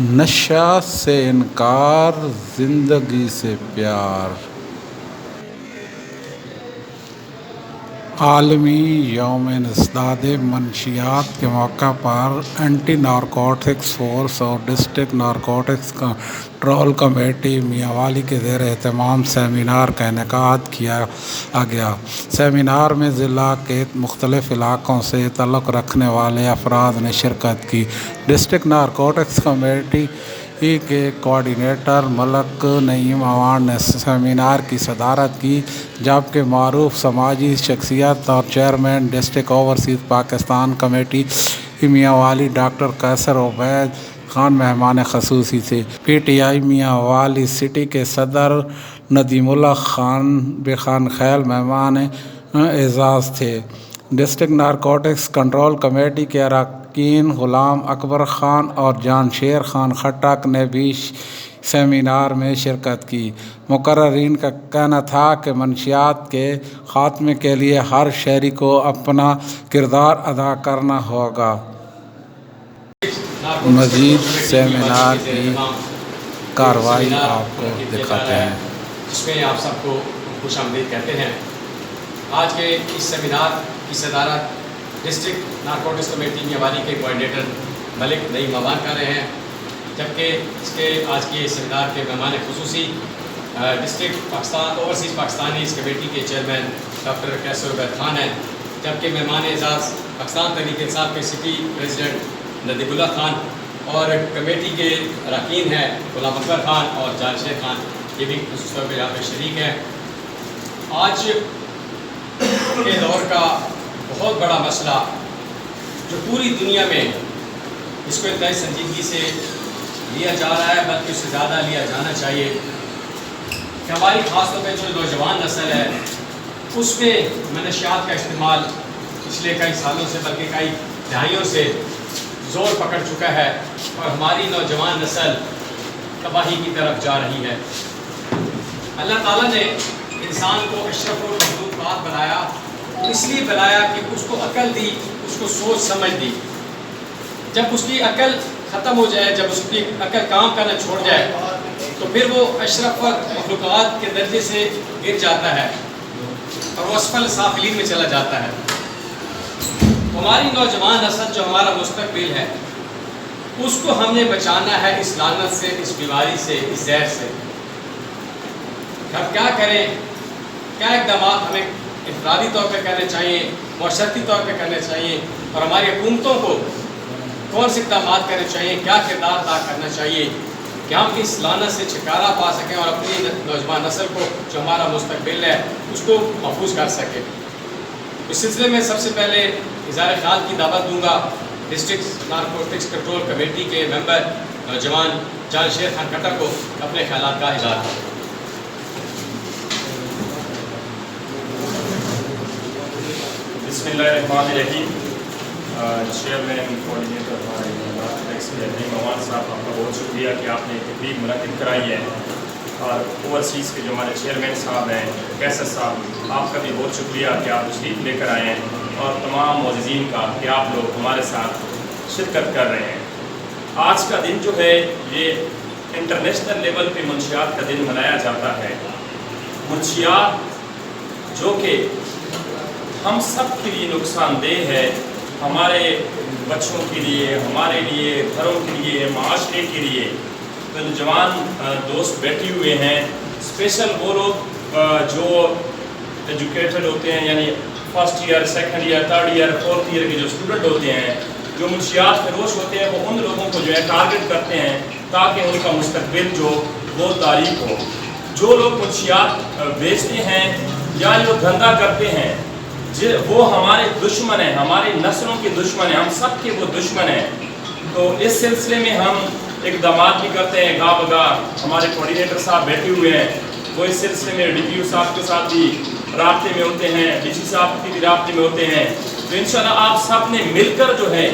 نشہ سے انکار، زندگی سے پیار۔ عالمی یوم انسداد منشیات کے موقع پر اینٹی نارکوٹکس فورس اور ڈسٹرکٹ نارکوٹکس کنٹرول کمیٹی میاں والی کے زیر اہتمام سیمینار کا انعقاد کیا گیا۔ سیمینار میں ضلع کے مختلف علاقوں سے تعلق رکھنے والے افراد نے شرکت کی۔ ڈسٹرکٹ نارکوٹکس کمیٹی کے کوآرڈینیٹر ملک نعیم اعوان نے سیمینار کی صدارت کی، جبکہ معروف سماجی شخصیت اور chairman district overseas Pakistan committee میاں والی ڈاکٹر قیصر عبید خان مہمان خصوصی تھے۔ پی ٹی آئی میاں والی سٹی کے صدر ندیم اللہ خان بخان خیل مہمان اعزاز تھے۔ ڈسٹرکٹ نارکوٹکس کنٹرول کمیٹی کے اراکین غلام اکبر خان اور جان شیر خان خٹک نے بھی سیمینار میں شرکت کی۔ مقررین کا کہنا تھا کہ منشیات کے خاتمے کے لیے ہر شہری کو اپنا کردار ادا کرنا ہوگا۔ مزید سیمینار کی کارروائی آپ کو دکھاتے ہیں، جس میں آپ سب کو خوش آمدید کہتے ہیں۔ آج کے اس سیمینار کی صدارت ڈسٹرکٹ نارکوٹکس کمیٹی میاں والی کے کوآرڈینیٹر ملک نعیم اعوان کر رہے ہیں، جبکہ اس کے آج کے سیمینار کے مہمان خصوصی ڈسٹرکٹ پاکستان اوورسیز پاکستانی اس کمیٹی کے چیئرمین ڈاکٹر قیصر عبید خان ہیں، جبکہ مہمان اعزاز پاکستان تحریک انصاف کے سٹی پریزیڈنٹ ندیم اللہ خان اور کمیٹی کے اراکین ہیں غلام اکبر خان اور جان شیر خان، یہ بھی خصوصی طور پہ یہاں پہ شریک ہیں۔ آج کے دور کا بہت بڑا مسئلہ جو پوری دنیا میں اس کو اتنی سنجیدگی سے لیا جا رہا ہے، بلکہ اس سے زیادہ لیا جانا چاہیے کہ ہماری خاص طور پہ جو نوجوان نسل ہے اس میں منشیات کا استعمال پچھلے کئی سالوں سے بلکہ کئی دہائیوں سے زور پکڑ چکا ہے اور ہماری نوجوان نسل تباہی کی طرف جا رہی ہے۔ اللہ تعالیٰ نے انسان کو اشرف المخلوقات بنایا، اس لیے بنایا کہ اس کو عقل دی، اس کو سوچ سمجھ دی۔ جب اس کی عقل ختم ہو جائے، جب اس کی عقل کام کرنا چھوڑ جائے تو پھر وہ اشرف مخلوقات کے درجے سے گر جاتا ہے اور وہ اسفل سافلین میں چلا جاتا ہے۔ ہماری نوجوان نسل جو ہمارا مستقبل ہے اس کو ہم نے بچانا ہے اس لعنت سے، اس بیماری سے، اس زہر سے۔ اب کیا کریں، کیا اقدامات ہمیں انفرادی طور پہ کرنے چاہیے، معاشرتی طور پہ کرنے چاہیے، اور ہماری حکومتوں کو کون سے اقدامات کرنے چاہیے، کیا کردار ادا کرنا چاہیے کہ ہم اس لعنت سے چھٹکارا پا سکیں اور اپنی نوجوان نسل کو جو ہمارا مستقبل ہے اس کو محفوظ کر سکیں۔ اس سلسلے میں سب سے پہلے اظہار خیال کی دعوت دوں گا ڈسٹرکٹ نارکوٹکس کنٹرول کمیٹی کے ممبر نوجوان جان شیر خان خٹک کو اپنے خیالات کا اظہار کریں۔ بسم اللہ الرحمن الرحیم۔ چیئرمین کوآرڈینیٹر ہمارے نعیم اعوان صاحب، آپ کا بہت شکریہ کہ آپ نے تقریب منعقد کرائی ہے، اور اوورسیز کے جو ہمارے چیئرمین صاحب ہیں قیصر صاحب، آپ کا بھی بہت شکریہ کہ آپ تشریف لے کر آئے ہیں، اور تمام معززین کا کہ آپ لوگ ہمارے ساتھ شرکت کر رہے ہیں۔ آج کا دن جو ہے یہ انٹرنیشنل لیول پہ منشیات کا دن منایا جاتا ہے۔ منشیات جو کہ ہم سب کے لیے نقصان دہ ہے، ہمارے بچوں کے لیے، ہمارے لیے، گھروں کے لیے، معاشرے کے لیے۔ نوجوان دوست بیٹھے ہوئے ہیں، اسپیشل وہ لوگ جو ایجوکیٹڈ ہوتے ہیں، یعنی first year, second year, third year, fourth year کے جو اسٹوڈنٹ ہوتے ہیں، جو منشیات فروش ہوتے ہیں، وہ ان لوگوں کو جو ہے ٹارگٹ کرتے ہیں تاکہ ان کا مستقبل جو وہ تاریک ہو۔ جو لوگ منشیات بیچتے ہیں یا جو دھندا کرتے ہیں وہ ہمارے دشمن ہیں، ہماری نسلوں کے دشمن ہیں، ہم سب کے وہ دشمن ہیں۔ تو اس سلسلے میں ہم اقدامات بھی کرتے ہیں، گاہ بگاہ ہمارے کوآرڈینیٹر صاحب بیٹھے ہوئے ہیں، وہ اس سلسلے میں ڈی پی او صاحب کے ساتھ بھی رابطے میں ہوتے ہیں، ڈی سی صاحب کے بھی رابطے میں ہوتے ہیں۔ تو انشاءاللہ آپ سب نے مل کر جو ہے،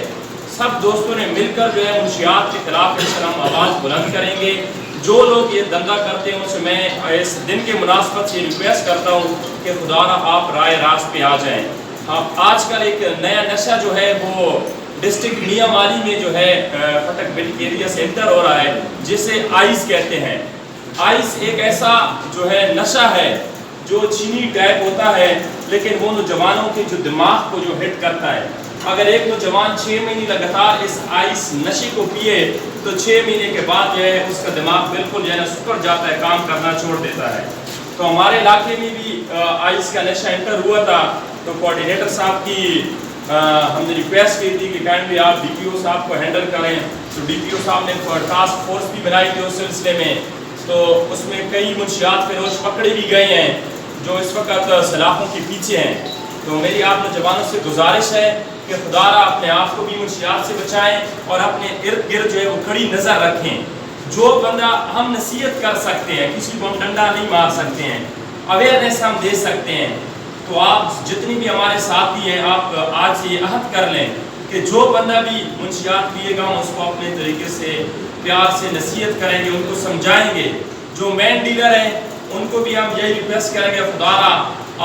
سب دوستوں نے مل کر جو ہے منشیات کے خلاف ہم آواز بلند کریں گے۔ جو لوگ یہ دھندا کرتے ہیں ان سے میں اس دن کے مناسبت سے ریکویسٹ کرتا ہوں کہ خدا نہ آپ رائے راست پہ آ جائیں۔ آج کل ایک نیا نشہ جو ہے وہ ڈسٹرکٹ میاں والی میں جو ہے پٹک بلک ایریا سے انٹر ہو رہا ہے، جسے آئس کہتے ہیں۔ آئس ایک ایسا جو ہے نشہ ہے جو چینی ٹائپ ہوتا ہے، لیکن وہ نوجوانوں کے جو دماغ کو جو ہٹ کرتا ہے۔ اگر ایک نوجوان 6 مہینے لگاتار اس آئس نشے کو پیے تو 6 مہینے کے بعد جو ہے اس کا دماغ بالکل جو ہے نا سکڑ جاتا ہے، کام کرنا چھوڑ دیتا ہے۔ تو ہمارے علاقے میں بھی آئس کا نشہ انٹر ہوا تھا، تو کوآرڈینیٹر صاحب کی ہم نے ریکویسٹ کی تھی کہ کائنڈلی آپ ڈی پی او صاحب کو ہینڈل کریں، تو ڈی پی او صاحب نے ٹاسک فورس بھی بنائی تھی اس سلسلے میں، تو اس میں کئی منشیات فروش پکڑے بھی گئے ہیں جو اس وقت سلاخوں کے پیچھے ہیں۔ تو میری آپ نوجوانوں سے گزارش ہے کہ خدا را اپنے آپ کو بھی منشیات سے بچائیں اور اپنے ارد گرد جو ہے وہ کڑی نظر رکھیں۔ جو بندہ ہم نصیحت کر سکتے ہیں، کسی کو ہم ڈنڈا نہیں مار سکتے ہیں، اویئرنیس ہم دے سکتے ہیں، تو آپ جتنی بھی ہمارے ساتھی ہیں آپ آج سے یہ عہد کر لیں کہ جو بندہ بھی منشیات پیے گا ہم اس کو اپنے طریقے سے پیار سے نصیحت کریں گے، ان کو سمجھائیں گے۔ جو مین ڈیلر ہیں ان کو بھی ہم یہی ریکویسٹ کریں گے، خدا را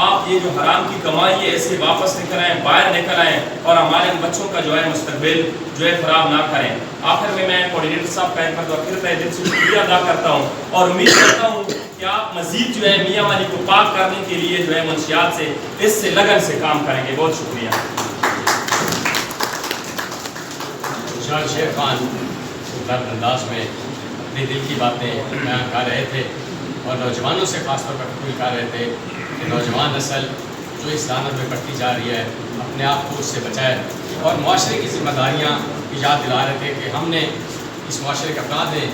آپ یہ جو حرام کی کمائی ہے اسے واپس نکل آئیں، باہر نکل آئیں اور ہمارے بچوں کا جو ہے مستقبل جو ہے خراب نہ کریں۔ آخر میں کوآرڈینیٹر صاحب کا ایک مرتبہ پھر تہ دل سے شکریہ ادا کرتا ہوں اور امید کرتا ہوں کہ آپ مزید جو ہے میاں والی کو پاک کرنے کے لیے جو ہے منشیات سے اس سے لگن سے کام کریں گے۔ بہت شکریہ۔ خوشحال شیخ خان درد انداز میں اپنے دل کی باتیں بیان کر رہے تھے اور نوجوانوں سے خاص طور پر اپیل کر رہے تھے کہ نوجوان نسل جو اس لعنت میں بڑھتی جا رہی ہے اپنے آپ کو اس سے بچائے، اور معاشرے کی ذمہ داریاں بھی یاد دلا رہے تھے کہ ہم نے اس معاشرے کے افراد نے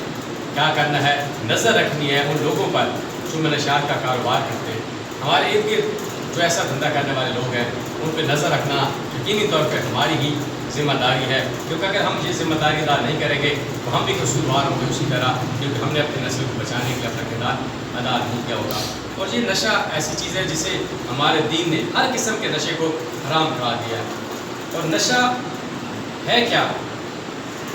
کیا کرنا ہے، نظر رکھنی ہے ان لوگوں پر جو منشیات کا کاروبار کرتے ہیں۔ ہمارے ارد گرد جو ایسا دھندا کرنے والے لوگ ہیں ان پہ نظر رکھنا یقینی طور پہ ہماری ہی ذمہ داری ہے، کیونکہ اگر ہم یہ ذمہ داری ادا نہیں کریں گے تو ہم بھی قصوروار ہوں گے اسی طرح، کیونکہ ہم نے اپنی نسل کو بچانے کے لیے اپنا کردار ادا نہیں کیا ہوگا۔ اور یہ نشہ ایسی چیز ہے جسے ہمارے دین نے ہر قسم کے نشے کو حرام کرا دیا ہے۔ اور نشہ ہے کیا؟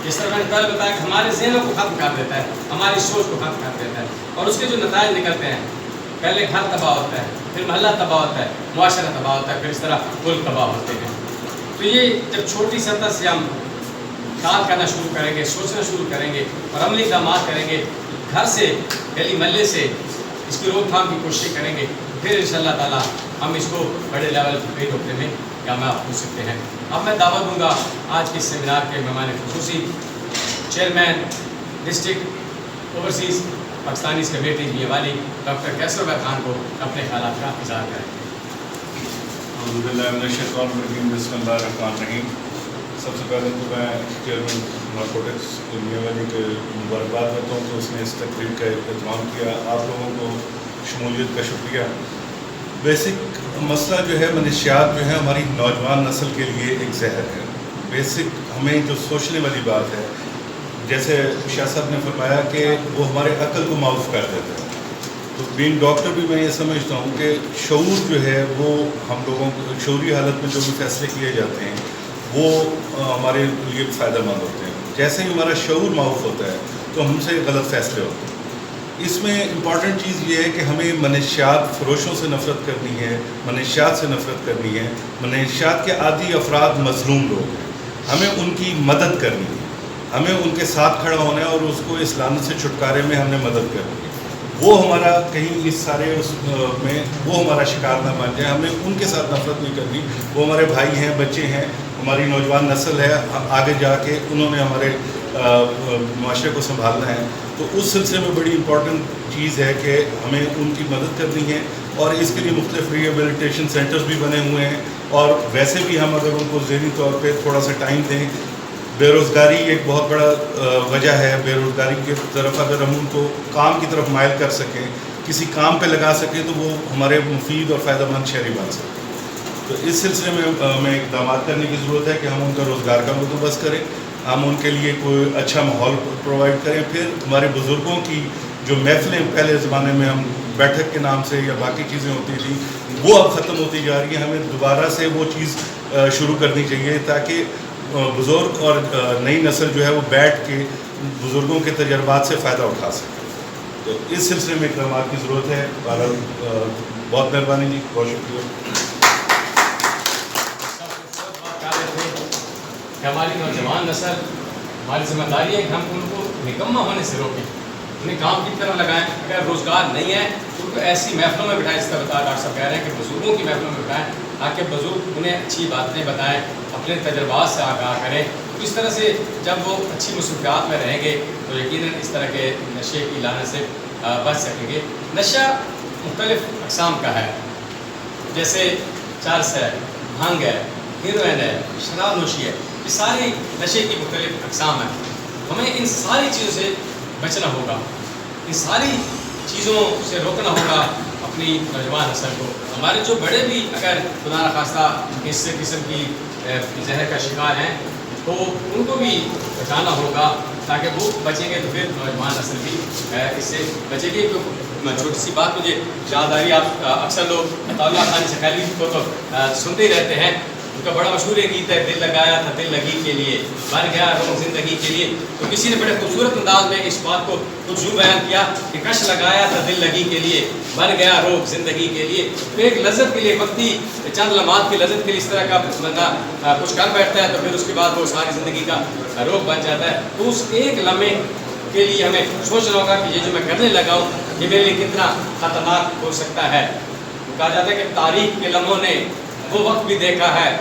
جس طرح میں نے پہلے بتایا کہ ہمارے ذہنوں کو ختم کر دیتا ہے، ہماری سوچ کو ختم کر دیتا ہے، اور اس کے جو نتائج نکلتے ہیں، پہلے گھر تباہ ہوتا ہے، پھر محلہ تباہ ہوتا ہے، معاشرہ تباہ ہوتا ہے، پھر اس طرح ملک تباہ ہوتے ہیں۔ تو یہ جب چھوٹی سطح سے ہم کام کرنا شروع کریں گے، سوچنا شروع کریں گے اور عملی اقدامات کریں گے، گھر سے گلی محلے سے اس کی روک تھام کی کوشش کریں گے، پھر انشاءاللہ تعالیٰ ہم اس کو بڑے لیول پہ روکنے میں کامیاب ہو سکتے ہیں۔ اب میں دعوت دوں گا آج کے سیمینار کے مہمان خصوصی chairman district overseas Pakistani committee میاں والی ڈاکٹر کیسر خان کو اپنے خیالات کا اظہار کریں۔ اعوذ باللہ من الشیطان الرجیم، بسم اللہ الرحمن الرحیم۔ سب سے پہلے تو میں چیئرمین نارکوٹکس میاں والی کے مبارکباد دیتا ہوں کہ اس نے اس تقریب کا اہتمام کیا۔ آپ لوگوں کو شمولیت کا شکریہ۔ بیسک مسئلہ جو ہے منشیات جو ہے ہماری نوجوان نسل کے لیے ایک زہر ہے۔ بیسک ہمیں جو سوچنے والی بات ہے، جیسے شاہ صاحب نے فرمایا کہ وہ ہمارے عقل کو معاف کر دیتے ہیں، تو بین ڈاکٹر بھی میں یہ سمجھتا ہوں کہ شعور جو ہے وہ ہم لوگوں کو شعوری حالت میں جو بھی فیصلے کیے جاتے ہیں وہ ہمارے لیے فائدہ مند ہوتے ہیں۔ جیسے ہی ہمارا شعور معاف ہوتا ہے تو ہم سے غلط فیصلے ہوتے ہیں۔ اس میں امپورٹنٹ چیز یہ ہے کہ ہمیں منشیات فروشوں سے نفرت کرنی ہے، منشیات سے نفرت کرنی ہے۔ منشیات کے عادی افراد مظلوم لوگ ہیں، ہمیں ان کی مدد کرنی ہے، ہمیں ان کے ساتھ کھڑا ہونا ہے اور اس کو اس لعنت سے چھٹکارے میں ہم نے مدد کرنی ہے۔ وہ ہمارا کہیں اس سارے میں وہ ہمارا شکار نہ بن جائے، ہمیں ان کے ساتھ نفرت نہیں کرنی۔ وہ ہمارے بھائی ہیں، بچے ہیں، ہماری نوجوان نسل ہے، آگے جا کے انہوں نے ہمارے معاشرے کو سنبھالنا ہے۔ تو اس سلسلے میں بڑی امپورٹنٹ چیز ہے کہ ہمیں ان کی مدد کرنی ہے، اور اس کے لیے مختلف ریہیبلیٹیشن سینٹرز بھی بنے ہوئے ہیں، اور ویسے بھی ہم اگر ان کو ذہنی طور پہ تھوڑا سا ٹائم دیں۔ بے روزگاری ایک بہت بڑا وجہ ہے، بے روزگاری کی طرف اگر ہم ان کو کام کی طرف مائل کر سکیں، کسی کام پہ لگا سکیں تو وہ ہمارے مفید اور فائدہ مند شہری بن سکتے ہیں۔ تو اس سلسلے میں ہمیں اقدامات کرنے کی ضرورت ہے کہ ہم ان کا روزگار کا بندوبست کریں، ہم ان کے لیے کوئی اچھا ماحول پرووائڈ کریں۔ پھر ہمارے بزرگوں کی جو محفلیں پہلے زمانے میں ہم بیٹھک کے نام سے یا باقی چیزیں ہوتی تھیں وہ اب ختم ہوتی جا رہی ہیں، ہمیں دوبارہ سے وہ چیز شروع کرنی چاہیے تاکہ بزرگ اور نئی نسل جو ہے وہ بیٹھ کے بزرگوں کے تجربات سے فائدہ اٹھا سکے۔ تو اس سلسلے میں اقدامات کی ضرورت ہے۔ بہرحال بہت مہربانی جی، بہت شکریہ۔ کہ ہماری نوجوان نسل، ہماری ذمہ داری ہے کہ ہم ان کو نکمہ ہونے سے روکیں، انہیں کام کی طرف لگائیں. اگر روزگار نہیں ہے تو ان کو ایسی محفلوں میں بٹھائیں، جس طرح بتایا ڈاکٹر صاحب کہہ رہے ہیں کہ بزرگوں کی محفلوں میں بٹھائیں تاکہ بزرگ انہیں اچھی باتیں بتائیں، اپنے تجربات سے آگاہ کریں. تو اس طرح سے جب وہ اچھی مصروفیات میں رہیں گے تو یقیناً اس طرح کے نشے کی لعنت سے بچ سکیں گے. نشہ مختلف اقسام کا ہے، جیسے چرس ہے، بھنگ ہے، ہیروئن ہے، شراب نوشی ہے. یہ ساری نشے کی مختلف اقسام ہیں. ہمیں ان ساری چیزوں سے بچنا ہوگا، ان ساری چیزوں سے روکنا ہوگا اپنی نوجوان نسل کو. ہمارے جو بڑے بھی اگر خدا نخواستہ اس قسم کی زہر کا شکار ہیں تو ان کو بھی بچانا ہوگا تاکہ وہ بچیں گے تو پھر نوجوان نسل بھی اس سے بچے گی. چھوٹی سی بات مجھے یاد آ رہی ہے، آپ اکثر لوگ عطا اللہ خان سکھیلی کو تو سنتے ہی رہتے ہیں. ان کا بڑا مشہور ایک گیت ہے، دل لگایا تھا دل لگی کے لیے، بن گیا روم زندگی کے لیے. تو کسی نے بڑے خوبصورت انداز میں اس بات کو کچھ یوں بیان کیا کہ کش لگایا تھا دل لگی کے لیے، بن گیا روم زندگی کے لیے. تو ایک لذت کے لیے، وقتی چند لمحات کی لذت کے لیے اس طرح کا بندہ کچھ کر بیٹھتا ہے تو پھر اس کے بعد وہ ساری زندگی کا روگ بن جاتا ہے. تو اس ایک لمحے کے لیے ہمیں سوچنا ہوگا کہ یہ جو میں کرنے لگا ہوں یہ میرے لیے کتنا خطرناک ہو سکتا ہے. کہا جاتا ہے کہ تاریخ کے لمحوں نے وہ وقت بھی دیکھا ہے،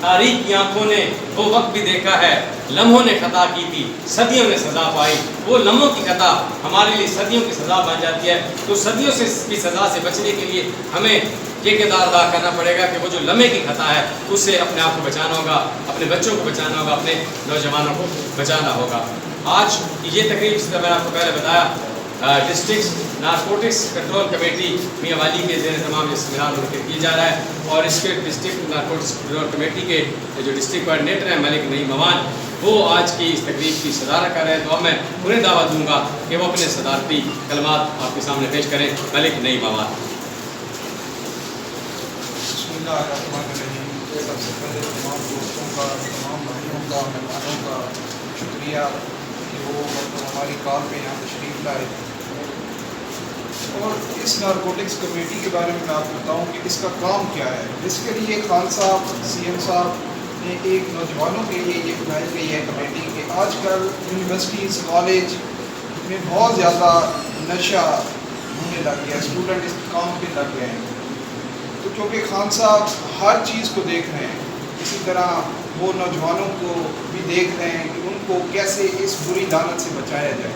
تاریخ کی آنکھوں نے وہ وقت بھی دیکھا ہے، لمحوں نے خطا کی تھی صدیوں نے سزا پائی. وہ لمحوں کی خطا ہمارے لیے صدیوں کی سزا بن جاتی ہے. تو صدیوں سے کی سزا سے بچنے کے لیے ہمیں یہ کردار ادا کرنا پڑے گا کہ وہ جو لمحے کی خطا ہے اس سے اپنے آپ کو بچانا ہوگا، اپنے بچوں کو بچانا ہوگا، اپنے نوجوانوں کو بچانا ہوگا. آج یہ تقریب جس طرح میں نے آپ کو پہلے بتایا ڈسٹرکٹ نارکوٹکس کنٹرول کمیٹی میاں والی کے زیر تمام یہ سیمینار منعقد کیا جا رہا ہے. اور اس کے ڈسٹرکٹ نارکوٹکس کنٹرول کمیٹی کے جو ڈسٹرکٹ کوآرڈینیٹر ہیں ملک نعیم ممان، وہ آج کی اس تقریب کی صدارت کر رہے ہیں. تو اب میں انہیں دعوت دوں گا کہ وہ اپنے صدارتی کلمات آپ کے سامنے پیش کریں. ملک نعیم ممان. بسم اللہ الرحمن الرحیم. سب سے پہلے تمام دوستوں کا، تمام بھائیوں کا، مہمانوں کا شکریہ کہ وہ ہماری کال پہ یہاں تشریف لائے. اور اس نارکوٹکس کمیٹی کے بارے میں آپ کو بتاؤں کہ اس کا کام کیا ہے. اس کے لیے خان صاحب سی ایم صاحب نے ایک نوجوانوں کے لیے یہ بنائی گئی ہے کمیٹی کہ آج کل یونیورسٹیز کالج میں بہت زیادہ نشہ ہونے لگ گیا، اسٹوڈنٹ اس کام پہ لگ گئے ہیں. تو کیونکہ خان صاحب ہر چیز کو دیکھ رہے ہیں، اسی طرح وہ نوجوانوں کو بھی دیکھ رہے ہیں کہ ان کو کیسے اس بری لعنت سے بچایا جائے.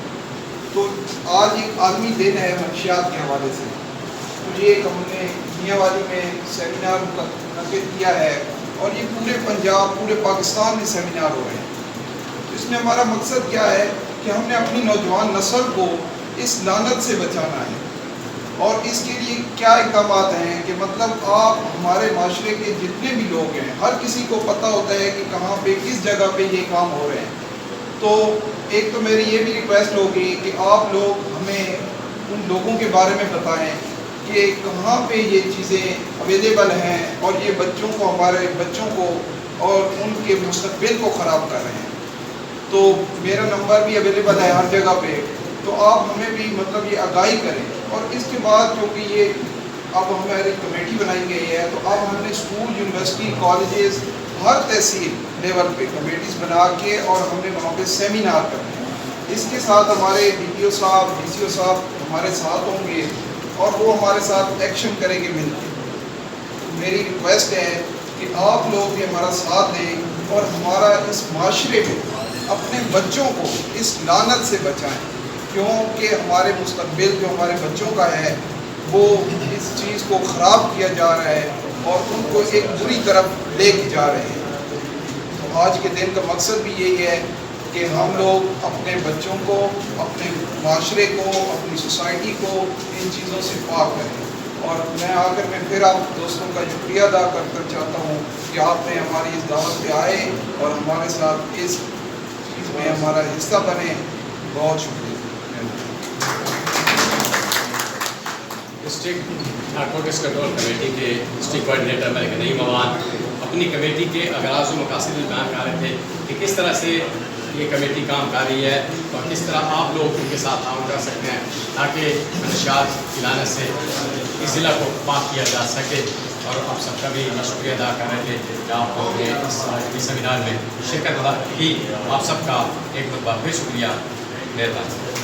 تو آج ایک عالمی دن ہے منشیات کے حوالے سے. تو یہ ہم نے میاں والی میں سیمینار منعقد کیا ہے اور یہ پورے پنجاب، پورے پاکستان میں سیمینار ہو رہے ہیں. اس میں ہمارا مقصد کیا ہے کہ ہم نے اپنی نوجوان نسل کو اس لعنت سے بچانا ہے. اور اس کے لیے کیا اقدامات ہیں کہ مطلب آپ ہمارے معاشرے کے جتنے بھی لوگ ہیں ہر کسی کو پتہ ہوتا ہے کہ کہاں پہ کس جگہ پہ یہ کام ہو رہے ہیں. تو ایک تو میری یہ بھی ریکویسٹ ہوگی کہ آپ لوگ ہمیں ان لوگوں کے بارے میں بتائیں کہ کہاں پہ یہ چیزیں اویلیبل ہیں اور یہ بچوں کو، ہمارے بچوں کو اور ان کے مستقبل کو خراب کر رہے ہیں. تو میرا نمبر بھی اویلیبل ہے ہر جگہ پہ، تو آپ ہمیں بھی مطلب یہ آگاہی کریں. اور اس کے بعد کیونکہ یہ اب ہماری کمیٹی بنائی گئی ہے تو اب ہم نے اسکول، یونیورسٹی، کالجز، ہر تحصیل لیول پہ کمیٹیز بنا کے اور ہم نے وہاں پہ سیمینار کرنے ہیں. اس کے ساتھ ہمارے ڈی پی او صاحب، ڈی سی او صاحب ہمارے ساتھ ہوں گے اور وہ ہمارے ساتھ ایکشن کریں گے مل کے. میری ریکویسٹ ہے کہ آپ لوگ بھی ہمارا ساتھ دیں اور ہمارا اس معاشرے میں اپنے بچوں کو اس لعنت سے بچائیں، کیونکہ ہمارے مستقبل جو ہمارے بچوں کا ہے وہ اس چیز کو خراب کیا جا رہا ہے اور ان کو ایک بری طرف لے کے جا رہے ہیں. تو آج کے دن کا مقصد بھی یہی ہے کہ ہم لوگ اپنے بچوں کو، اپنے معاشرے کو، اپنی سوسائٹی کو ان چیزوں سے پاک کریں. اور میں آ کر میں پھر آپ دوستوں کا شکریہ ادا کر چاہتا ہوں کہ آپ نے ہماری اس دعوت پہ آئے اور ہمارے ساتھ اس چیز میں ہمارا حصہ بنے. بہت شکریہ. ڈسٹرکٹ نارکوٹکس کنٹرول کمیٹی کے ڈسٹرکٹ کوآرڈینیٹر ملک نعیم ممان اپنی کمیٹی کے اغراض و مقاصد میں بیان کر رہے تھے کہ کس طرح سے یہ کمیٹی کام کر رہی ہے اور کس طرح آپ لوگ ان کے ساتھ تعاون کر سکتے ہیں تاکہ منشیات کی لعنت سے اس ضلع کو پاک کیا جا سکے. اور آپ سب کا بھی میں شکریہ ادا کر رہے تھے کہ آپ لوگوں نے اس سیمینار میں شرکت کی. آپ سب کا ایک مرتبہ پھر شکریہ. مہربانی.